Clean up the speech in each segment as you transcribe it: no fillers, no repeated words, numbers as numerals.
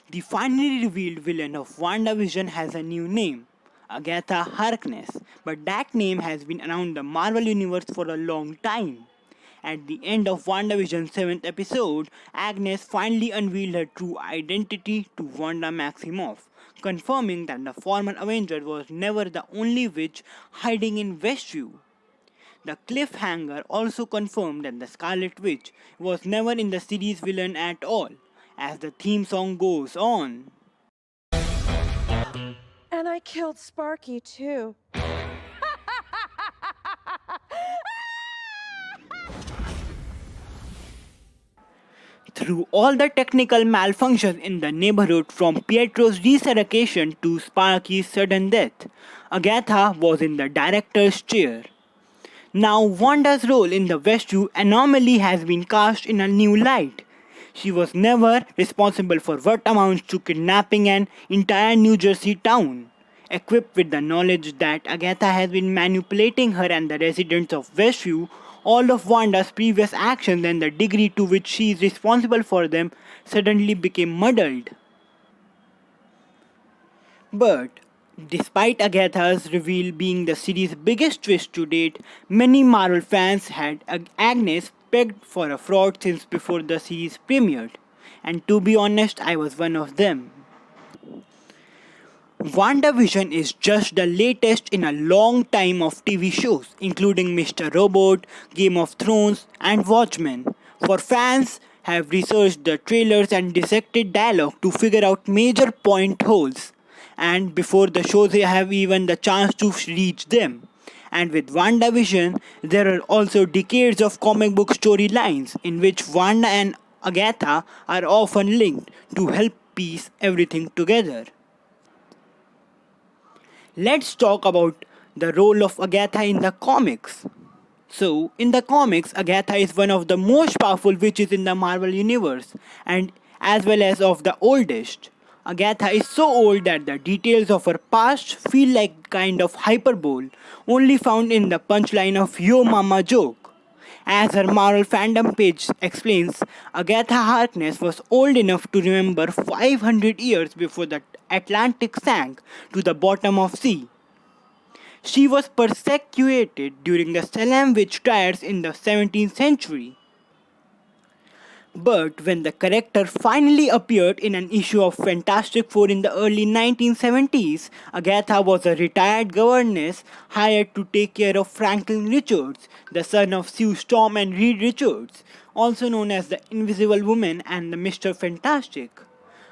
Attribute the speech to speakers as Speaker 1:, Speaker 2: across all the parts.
Speaker 1: The finally revealed villain of WandaVision has a new name, Agatha Harkness, but that name has been around the Marvel Universe for a long time. At the end of WandaVision's 7th episode, Agnes finally unveiled her true identity to Wanda Maximoff, confirming that the former Avenger was never the only witch hiding in Westview. The cliffhanger also confirmed that the Scarlet Witch was never in the series villain at all, as the theme song goes on.
Speaker 2: And I killed Sparky, too.
Speaker 1: Through all the technical malfunctions in the neighborhood, from Pietro's resurrection to Sparky's sudden death, Agatha was in the director's chair. Now, Wanda's role in the Westview anomaly has been cast in a new light. She was never responsible for what amounts to kidnapping an entire New Jersey town. Equipped with the knowledge that Agatha has been manipulating her and the residents of Westview, all of Wanda's previous actions and the degree to which she is responsible for them suddenly became muddled. But despite Agatha's reveal being the series' biggest twist to date, many Marvel fans had Agnes pegged for a fraud since before the series premiered. And to be honest, I was one of them. WandaVision is just the latest in a long time of TV shows, including Mr. Robot, Game of Thrones, and Watchmen. For fans, have researched the trailers and dissected dialogue to figure out major point holes, and before the shows have even the chance to reach them. And with WandaVision, there are also decades of comic book storylines in which Wanda and Agatha are often linked to help piece everything together. Let's talk about the role of Agatha in the comics. So, in the comics, Agatha is one of the most powerful witches in the Marvel Universe, and as well as of the oldest. Agatha is so old that the details of her past feel like kind of hyperbole, only found in the punchline of Yo Mama joke. As her Marvel fandom page explains, Agatha Harkness was old enough to remember 500 years before the Atlantic sank to the bottom of sea. She was persecuted during the Salem witch trials in the 17th century. But when the character finally appeared in an issue of Fantastic Four in the early 1970s, Agatha was a retired governess hired to take care of Franklin Richards, the son of Sue Storm and Reed Richards, also known as the Invisible Woman and the Mr. Fantastic.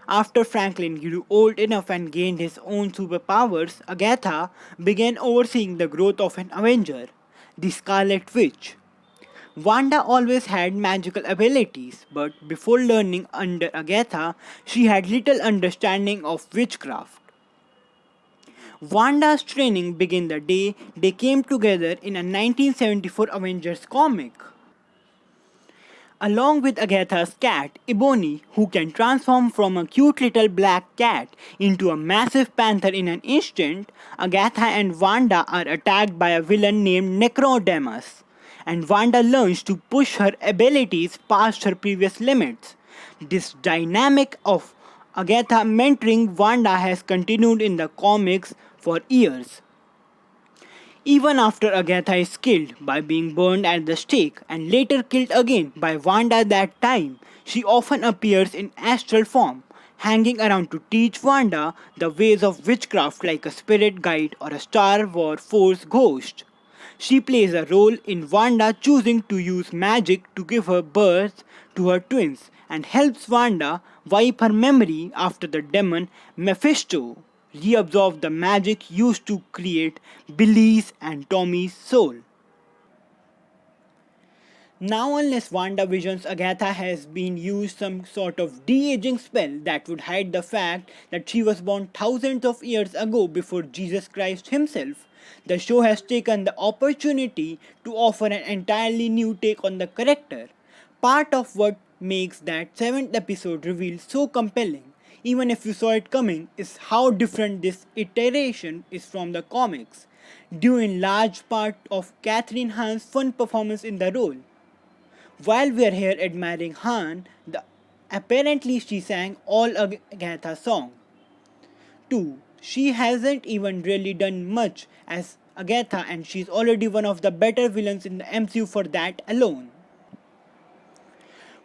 Speaker 1: After Franklin grew old enough and gained his own superpowers, Agatha began overseeing the growth of an Avenger, the Scarlet Witch. Wanda always had magical abilities, but before learning under Agatha, she had little understanding of witchcraft. Wanda's training began the day they came together in a 1974 Avengers comic. Along with Agatha's cat, Ebony, who can transform from a cute little black cat into a massive panther in an instant, Agatha and Wanda are attacked by a villain named Necrodamus, and Wanda learns to push her abilities past her previous limits. This dynamic of Agatha mentoring Wanda has continued in the comics for years. Even after Agatha is killed by being burned at the stake and later killed again by Wanda that time, she often appears in astral form, hanging around to teach Wanda the ways of witchcraft like a spirit guide or a Star Wars Force ghost. She plays a role in Wanda choosing to use magic to give her birth to her twins and helps Wanda wipe her memory after the demon Mephisto reabsorbed the magic used to create Billy's and Tommy's soul. Now, unless WandaVision's Agatha has been used some sort of de-aging spell that would hide the fact that she was born thousands of years ago before Jesus Christ himself, the show has taken the opportunity to offer an entirely new take on the character. Part of what makes that 7th episode reveal so compelling, even if you saw it coming, is how different this iteration is from the comics, due in large part of Catherine Hahn's fun performance in the role. While we are here admiring Han, the Apparently, she sang all Agatha songs. 2. She hasn't even really done much as Agatha, and she's already one of the better villains in the MCU for that alone.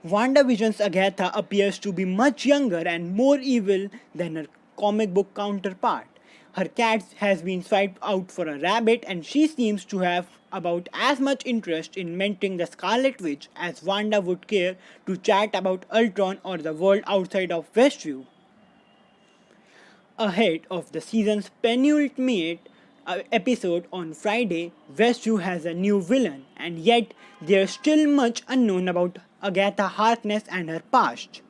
Speaker 1: WandaVision's Agatha appears to be much younger and more evil than her comic book counterpart. Her cat has been swiped out for a rabbit, and she seems to have about as much interest in mentoring the Scarlet Witch as Wanda would care to chat about Ultron or the world outside of Westview. Ahead of the season's penultimate episode on Friday, Westview has a new villain, and yet there's still much unknown about Agatha Harkness and her past.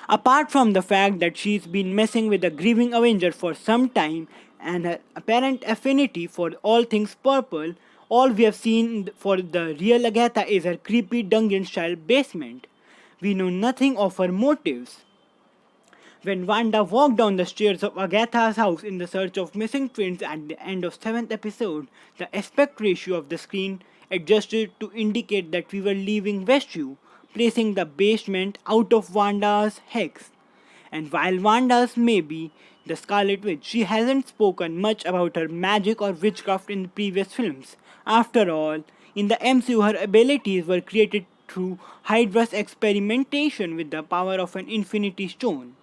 Speaker 1: Apart from the fact that she's been messing with the grieving Avenger for some time and her apparent affinity for all things purple, all we have seen for the real Agatha is her creepy dungeon style basement. We know nothing of her motives. When Wanda walked down the stairs of Agatha's house in the search of missing twins at the end of 7th episode, the aspect ratio of the screen adjusted to indicate that we were leaving Westview, placing the basement out of Wanda's hex. And while Wanda's may be the Scarlet Witch, she hasn't spoken much about her magic or witchcraft in the previous films. After all, in the MCU, her abilities were created through Hydra's experimentation with the power of an Infinity Stone.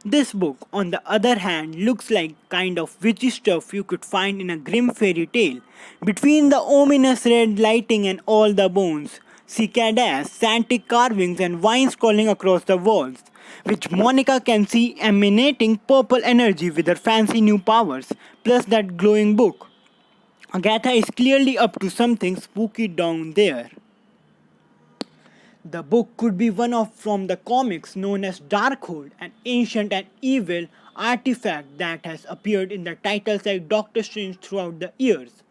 Speaker 1: This book, on the other hand, looks like kind of witchy stuff you could find in a grim fairy tale. Between the ominous red lighting and all the bones, cicadas, Santic carvings, and vines crawling across the walls, which Monica can see emanating purple energy with her fancy new powers, plus that glowing book. Agatha is clearly up to something spooky down there. The book could be one of from the comics known as Darkhold, an ancient and evil artifact that has appeared in the titles like Doctor Strange throughout the years.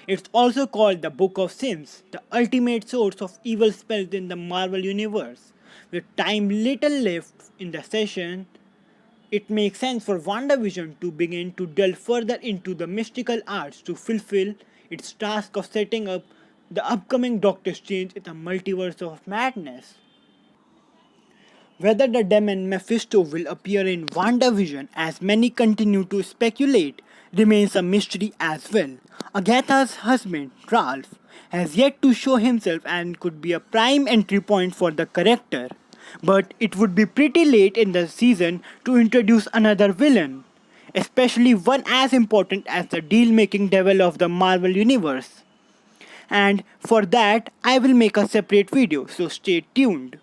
Speaker 1: It's also called the Book of Sins, the ultimate source of evil spells in the Marvel Universe. With time little left in the session, it makes sense for WandaVision to begin to delve further into the mystical arts to fulfill its task of setting up the upcoming Doctor Strange in the multiverse of madness. Whether the demon Mephisto will appear in WandaVision, as many continue to speculate, remains a mystery as well. Agatha's husband, Ralph, has yet to show himself and could be a prime entry point for the character. But it would be pretty late in the season to introduce another villain, especially one as important as the deal making devil of the Marvel Universe. And for that, I will make a separate video, so stay tuned.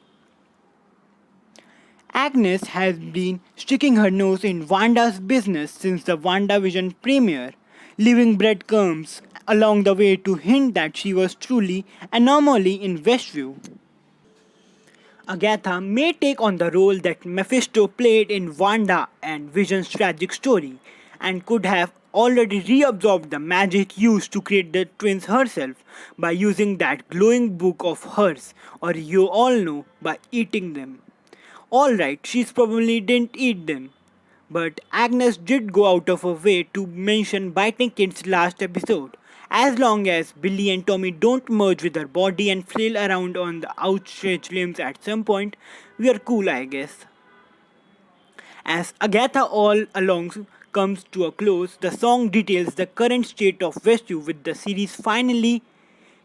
Speaker 1: Agnes has been sticking her nose in Wanda's business since the WandaVision premiere, leaving breadcrumbs along the way to hint that she was truly anomaly in Westview. Agatha may take on the role that Mephisto played in Wanda and Vision's tragic story, and could have already reabsorbed the magic used to create the twins herself by using that glowing book of hers, or you all know, by eating them. Alright, she's probably didn't eat them. But Agnes did go out of her way to mention biting kids last episode. As long as Billy and Tommy don't merge with her body and flail around on the outstretched limbs at some point, we are cool, I guess. As Agatha all along comes to a close, the song details the current state of Westview with the series finally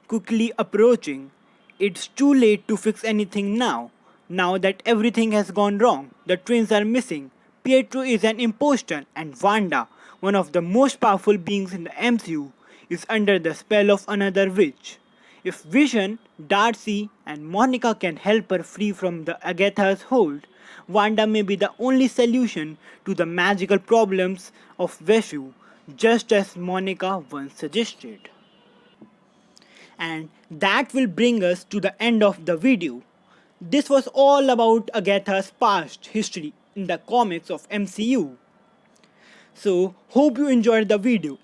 Speaker 1: quickly approaching. It's too late to fix anything now. Now that everything has gone wrong, the twins are missing, Pietro is an imposter, and Wanda, one of the most powerful beings in the MCU, is under the spell of another witch. If Vision, Darcy, and Monica can help her free from the Agatha's hold, Wanda may be the only solution to the magical problems of Westview, just as Monica once suggested. And that will bring us to the end of the video. This was all about Agatha's past history in the comics of MCU. So, hope you enjoyed the video.